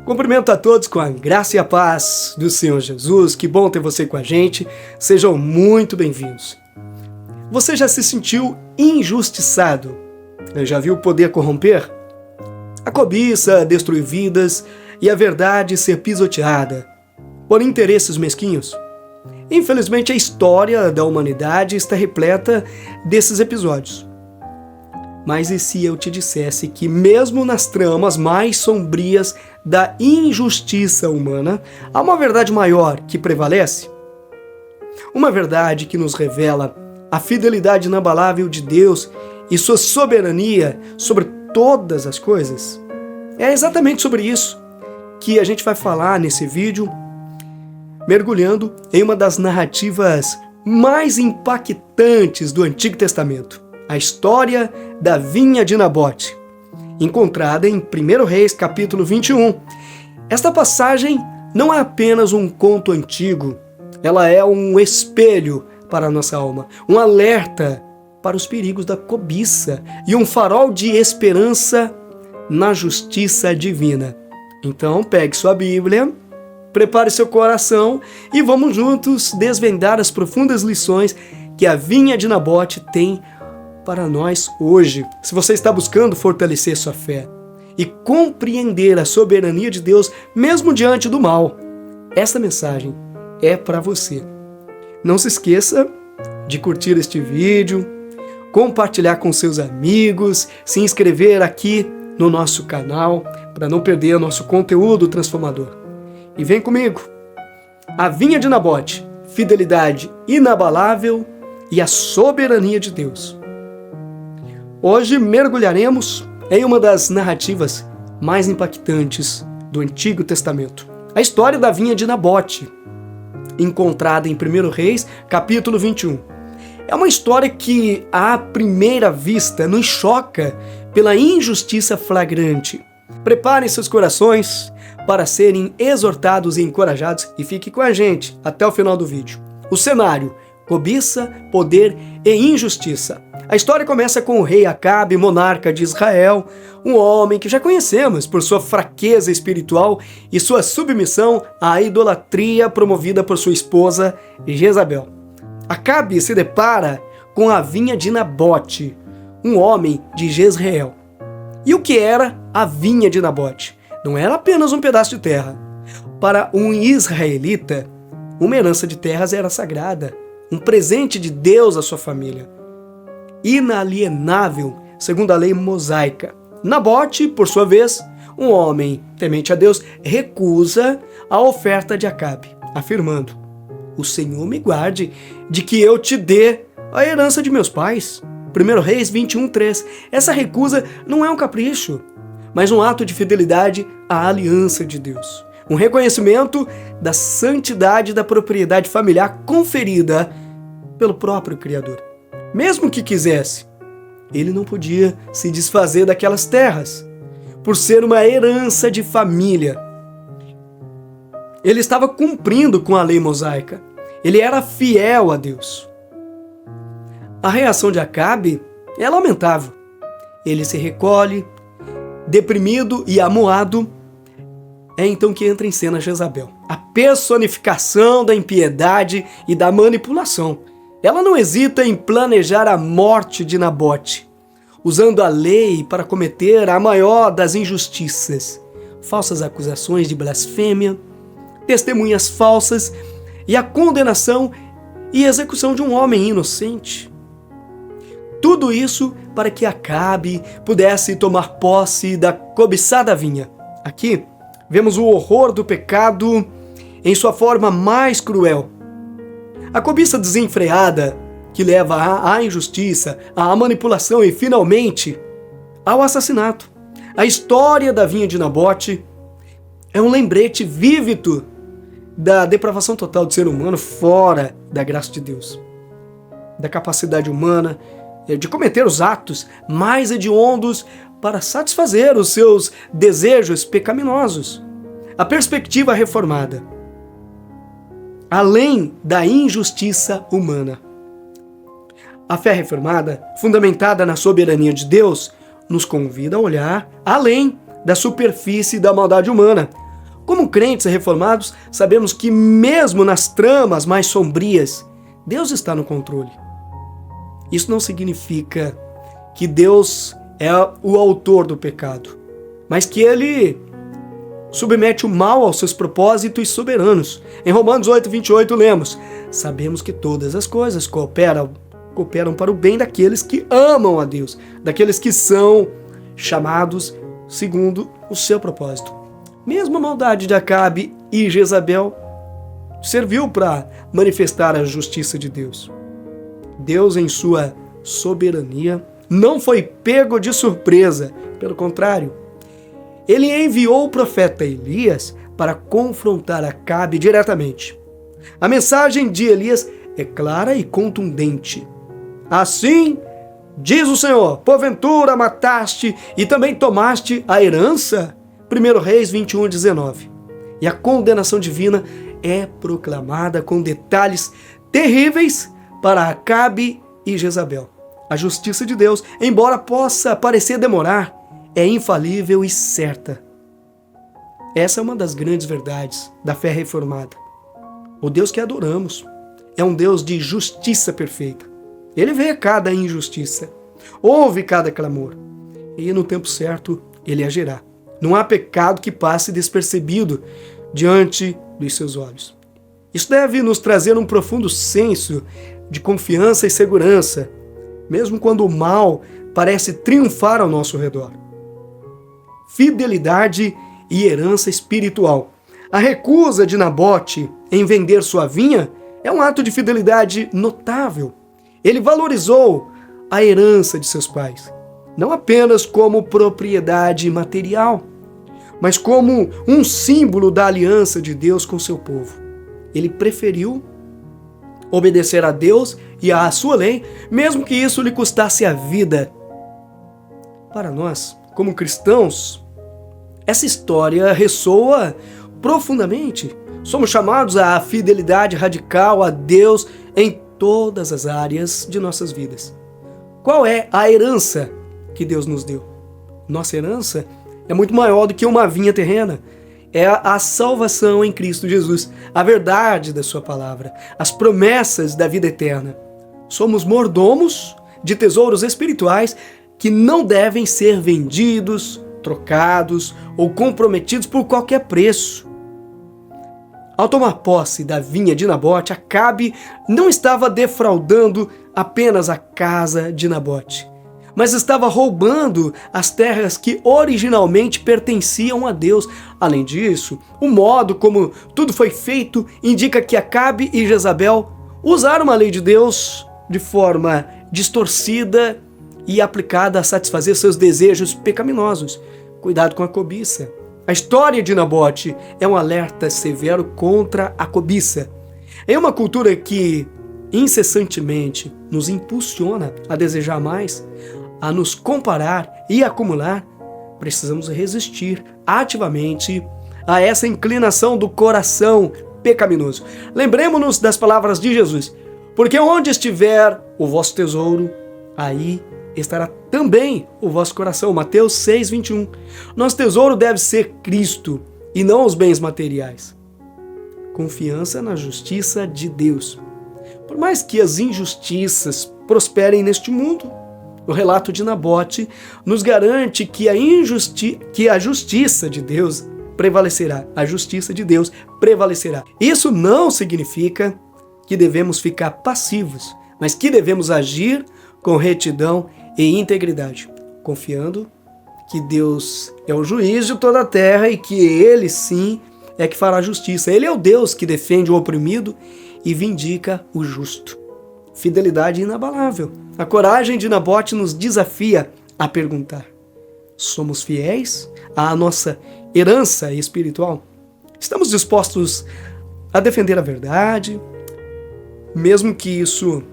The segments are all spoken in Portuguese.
Cumprimento a todos com a graça e a paz do Senhor Jesus. Que bom ter você com a gente. Sejam muito bem-vindos. Você já se sentiu injustiçado? Já viu o poder corromper? A cobiça destruir vidas e a verdade ser pisoteada por interesses mesquinhos? Infelizmente, a história da humanidade está repleta desses episódios. Mas e se eu te dissesse que mesmo nas tramas mais sombrias da injustiça humana, há uma verdade maior que prevalece? Uma verdade que nos revela a fidelidade inabalável de Deus e sua soberania sobre todas as coisas? É exatamente sobre isso que a gente vai falar nesse vídeo, mergulhando em uma das narrativas mais impactantes do Antigo Testamento. A história da vinha de Nabote, encontrada em 1 Reis, capítulo 21. Esta passagem não é apenas um conto antigo, ela é um espelho para a nossa alma, um alerta para os perigos da cobiça e um farol de esperança na justiça divina. Então, pegue sua Bíblia, prepare seu coração e vamos juntos desvendar as profundas lições que a vinha de Nabote tem para nós hoje. Se você está buscando fortalecer sua fé e compreender a soberania de Deus mesmo diante do mal, esta mensagem é para você. Não se esqueça de curtir este vídeo, compartilhar com seus amigos, se inscrever aqui no nosso canal para não perder nosso conteúdo transformador. E vem comigo. A vinha de Nabote, fidelidade inabalável e a soberania de Deus. Hoje mergulharemos em uma das narrativas mais impactantes do Antigo Testamento. A história da vinha de Nabote, encontrada em 1 Reis, capítulo 21. É uma história que, à primeira vista, nos choca pela injustiça flagrante. Preparem seus corações para serem exortados e encorajados e fique com a gente até o final do vídeo. O cenário: cobiça, poder e injustiça. A história começa com o rei Acabe, monarca de Israel, um homem que já conhecemos por sua fraqueza espiritual e sua submissão à idolatria promovida por sua esposa Jezabel. Acabe se depara com a vinha de Nabote, um homem de Jezreel. E o que era a vinha de Nabote? Não era apenas um pedaço de terra. Para um israelita, uma herança de terras era sagrada, um presente de Deus à sua família, inalienável, segundo a lei mosaica. Nabote, por sua vez, um homem temente a Deus, recusa a oferta de Acabe, afirmando: "O Senhor me guarde de que eu te dê a herança de meus pais." 1 Reis 21:3. Essa recusa não é um capricho, mas um ato de fidelidade à aliança de Deus. Um reconhecimento da santidade da propriedade familiar conferida pelo próprio Criador. Mesmo que quisesse, ele não podia se desfazer daquelas terras, por ser uma herança de família. Ele estava cumprindo com a lei mosaica. Ele era fiel a Deus. A reação de Acabe é lamentável. Ele se recolhe, deprimido e amuado. É então que entra em cena Jezabel, a personificação da impiedade e da manipulação. Ela não hesita em planejar a morte de Nabote, usando a lei para cometer a maior das injustiças, falsas acusações de blasfêmia, testemunhas falsas e a condenação e execução de um homem inocente. Tudo isso para que Acabe pudesse tomar posse da cobiçada vinha. Aqui vemos o horror do pecado em sua forma mais cruel. A cobiça desenfreada que leva à injustiça, à manipulação e, finalmente, ao assassinato. A história da vinha de Nabote é um lembrete vívido da depravação total do ser humano fora da graça de Deus, da capacidade humana de cometer os atos mais hediondos para satisfazer os seus desejos pecaminosos. A perspectiva reformada, além da injustiça humana. A fé reformada, fundamentada na soberania de Deus, nos convida a olhar além da superfície da maldade humana, Como crentes e reformados, sabemos que mesmo nas tramas mais sombrias, Deus está no controle. Isso não significa que Deus é o autor do pecado, mas que Ele submete o mal aos seus propósitos soberanos. Em Romanos 8:28 lemos: sabemos que todas as coisas cooperam para o bem daqueles que amam a Deus, daqueles que são chamados segundo o seu propósito. Mesmo a maldade de Acabe e Jezabel serviu para manifestar a justiça de Deus. Deus, em sua soberania, não foi pego de surpresa. Pelo contrário, Ele enviou o profeta Elias para confrontar Acabe diretamente. A mensagem de Elias é clara e contundente. Assim, diz o Senhor, porventura mataste e também tomaste a herança? 1 Reis 21:19. E a condenação divina é proclamada com detalhes terríveis para Acabe e Jezabel. A justiça de Deus, embora possa parecer demorar, é infalível e certa. Essa é uma das grandes verdades da fé reformada. O Deus que adoramos é um Deus de justiça perfeita. Ele vê cada injustiça, ouve cada clamor, e no tempo certo Ele agirá. Não há pecado que passe despercebido diante dos seus olhos. Isso deve nos trazer um profundo senso de confiança e segurança, mesmo quando o mal parece triunfar ao nosso redor. Fidelidade e herança espiritual. A recusa de Nabote em vender sua vinha é um ato de fidelidade notável. Ele valorizou a herança de seus pais, não apenas como propriedade material, mas como um símbolo da aliança de Deus com seu povo. Ele preferiu obedecer a Deus e à sua lei, mesmo que isso lhe custasse a vida. Para nós, como cristãos, essa história ressoa profundamente. Somos chamados à fidelidade radical a Deus em todas as áreas de nossas vidas. Qual é a herança que Deus nos deu? Nossa herança é muito maior do que uma vinha terrena. É a salvação em Cristo Jesus, a verdade da sua palavra, as promessas da vida eterna. Somos mordomos de tesouros espirituais que não devem ser vendidos, trocados ou comprometidos por qualquer preço. Ao tomar posse da vinha de Nabote, Acabe não estava defraudando apenas a casa de Nabote, mas estava roubando as terras que originalmente pertenciam a Deus. Além disso, o modo como tudo foi feito indica que Acabe e Jezabel usaram a lei de Deus de forma distorcida e aplicada a satisfazer seus desejos pecaminosos. Cuidado com a cobiça. A história de Nabote é um alerta severo contra a cobiça. Em uma cultura que incessantemente nos impulsiona a desejar mais, a nos comparar e acumular, precisamos resistir ativamente a essa inclinação do coração pecaminoso. Lembremos-nos das palavras de Jesus: porque onde estiver o vosso tesouro, aí estará também o vosso coração. Mateus 6:21. Nosso tesouro deve ser Cristo e não os bens materiais. Confiança na justiça de Deus. Por mais que as injustiças prosperem neste mundo, o relato de Nabote nos garante que a justiça de Deus prevalecerá. A justiça de Deus prevalecerá. Isso não significa que devemos ficar passivos, mas que devemos agir com retidão e integridade, confiando que Deus é o juiz de toda a terra e que Ele sim é que fará justiça. Ele é o Deus que defende o oprimido e vindica o justo. Fidelidade inabalável. A coragem de Nabote nos desafia a perguntar: somos fiéis à nossa herança espiritual? Estamos dispostos a defender a verdade, mesmo que isso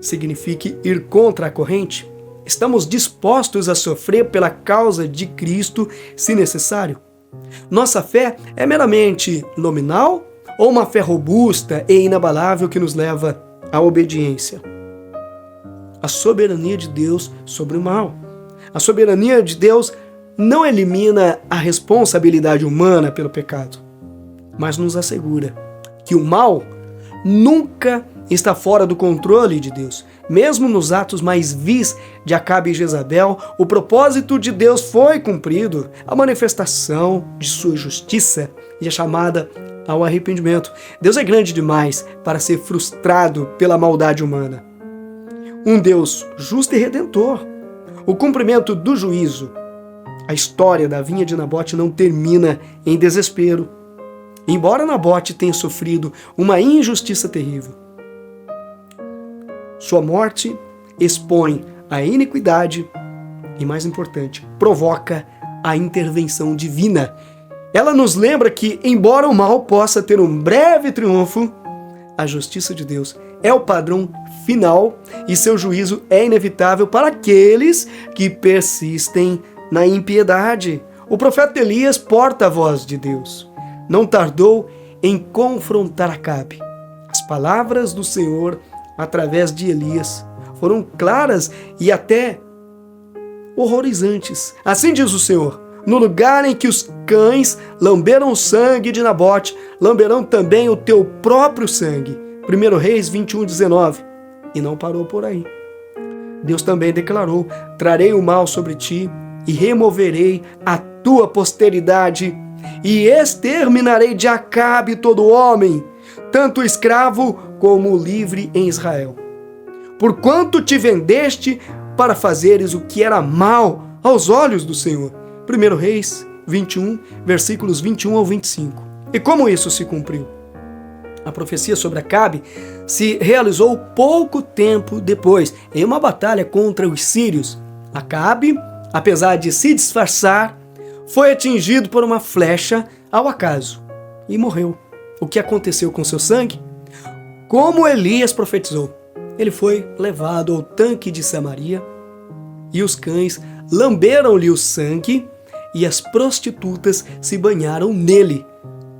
signifique ir contra a corrente? Estamos dispostos a sofrer pela causa de Cristo, se necessário? Nossa fé é meramente nominal ou uma fé robusta e inabalável que nos leva à obediência? A soberania de Deus sobre o mal. A soberania de Deus não elimina a responsabilidade humana pelo pecado. mas nos assegura que o mal nunca está fora do controle de Deus. Mesmo nos atos mais vis de Acabe e Jezabel, o propósito de Deus foi cumprido, a manifestação de sua justiça e a chamada ao arrependimento. Deus é grande demais para ser frustrado pela maldade humana. Um Deus justo e redentor. O cumprimento do juízo. A história da vinha de Nabote não termina em desespero. Embora Nabote tenha sofrido uma injustiça terrível, sua morte expõe a iniquidade e, mais importante, provoca a intervenção divina. Ela nos lembra que, embora o mal possa ter um breve triunfo, a justiça de Deus é o padrão final e seu juízo é inevitável para aqueles que persistem na impiedade. O profeta Elias, porta-voz de Deus, não tardou em confrontar Acabe. As palavras do Senhor através de Elias foram claras e até horrorizantes. Assim diz o Senhor: no lugar em que os cães lamberam o sangue de Nabote, lamberão também o teu próprio sangue. 1 Reis 21:19. E não parou por aí. Deus também declarou: trarei o mal sobre ti e removerei a tua posteridade e exterminarei de Acabe todo homem, tanto o escravo como o livre em Israel. Porquanto te vendeste para fazeres o que era mal aos olhos do Senhor. 1 Reis 21, versículos 21 ao 25. E como isso se cumpriu? A profecia sobre Acabe se realizou pouco tempo depois, em uma batalha contra os sírios. Acabe, apesar de se disfarçar, foi atingido por uma flecha ao acaso e morreu. O que aconteceu com seu sangue? Como Elias profetizou, ele foi levado ao tanque de Samaria e os cães lamberam-lhe o sangue e as prostitutas se banharam nele,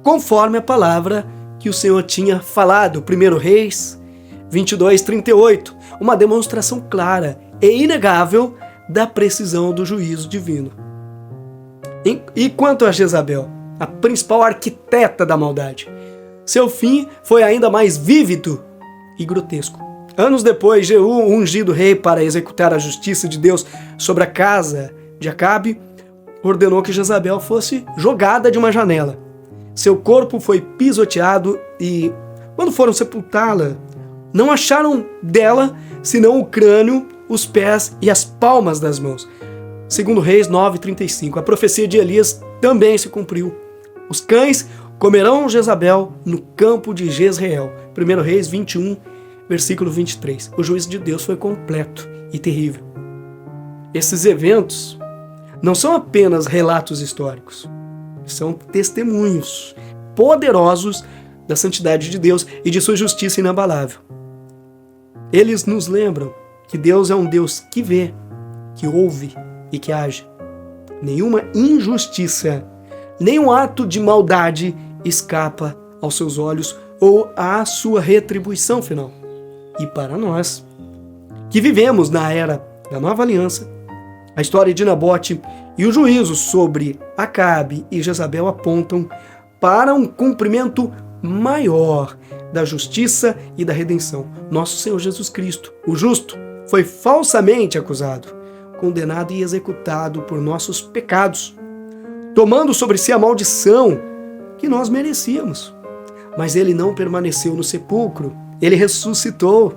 conforme a palavra que o Senhor tinha falado. 1 Reis 22:38, uma demonstração clara e inegável da precisão do juízo divino. E quanto a Jezabel, a principal arquiteta da maldade, seu fim foi ainda mais vívido e grotesco. Anos depois, Jeú, ungido rei para executar a justiça de Deus sobre a casa de Acabe, ordenou que Jezabel fosse jogada de uma janela. Seu corpo foi pisoteado e, quando foram sepultá-la, não acharam dela senão o crânio, os pés e as palmas das mãos. 2 Reis 9:35. A profecia de Elias também se cumpriu. Os cães comerão Jezabel no campo de Jezreel. 1 Reis 21, versículo 23. O juízo de Deus foi completo e terrível. Esses eventos não são apenas relatos históricos, são testemunhos poderosos da santidade de Deus e de sua justiça inabalável. Eles nos lembram que Deus é um Deus que vê, que ouve e que age. Nenhuma injustiça, nenhum ato de maldade escapa aos seus olhos ou à sua retribuição final. E para nós, que vivemos na era da nova aliança, a história de Nabote e o juízo sobre Acabe e Jezabel apontam para um cumprimento maior da justiça e da redenção. Nosso Senhor Jesus Cristo, o justo, foi falsamente acusado, condenado e executado por nossos pecados, tomando sobre si a maldição que nós merecíamos. Mas ele não permaneceu no sepulcro, ele ressuscitou,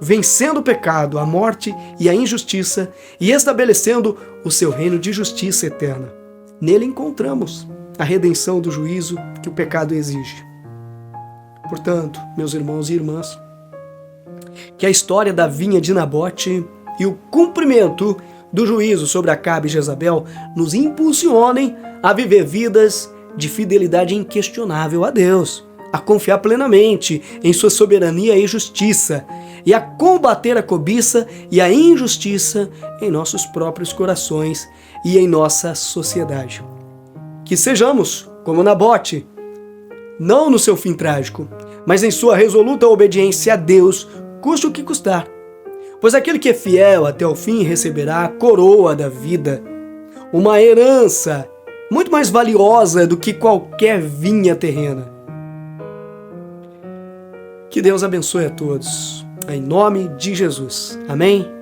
vencendo o pecado, a morte e a injustiça e estabelecendo o seu reino de justiça eterna. Nele encontramos a redenção do juízo que o pecado exige. Portanto, meus irmãos e irmãs, que a história da vinha de Nabote e o cumprimento do juízo sobre Acabe e Jezabel nos impulsionem a viver vidas de fidelidade inquestionável a Deus, a confiar plenamente em sua soberania e justiça e a combater a cobiça e a injustiça em nossos próprios corações e em nossa sociedade. Que sejamos como Nabote, não no seu fim trágico, mas em sua resoluta obediência a Deus, custe o que custar. Pois aquele que é fiel até o fim receberá a coroa da vida, uma herança muito mais valiosa do que qualquer vinha terrena. Que Deus abençoe a todos, em nome de Jesus. Amém?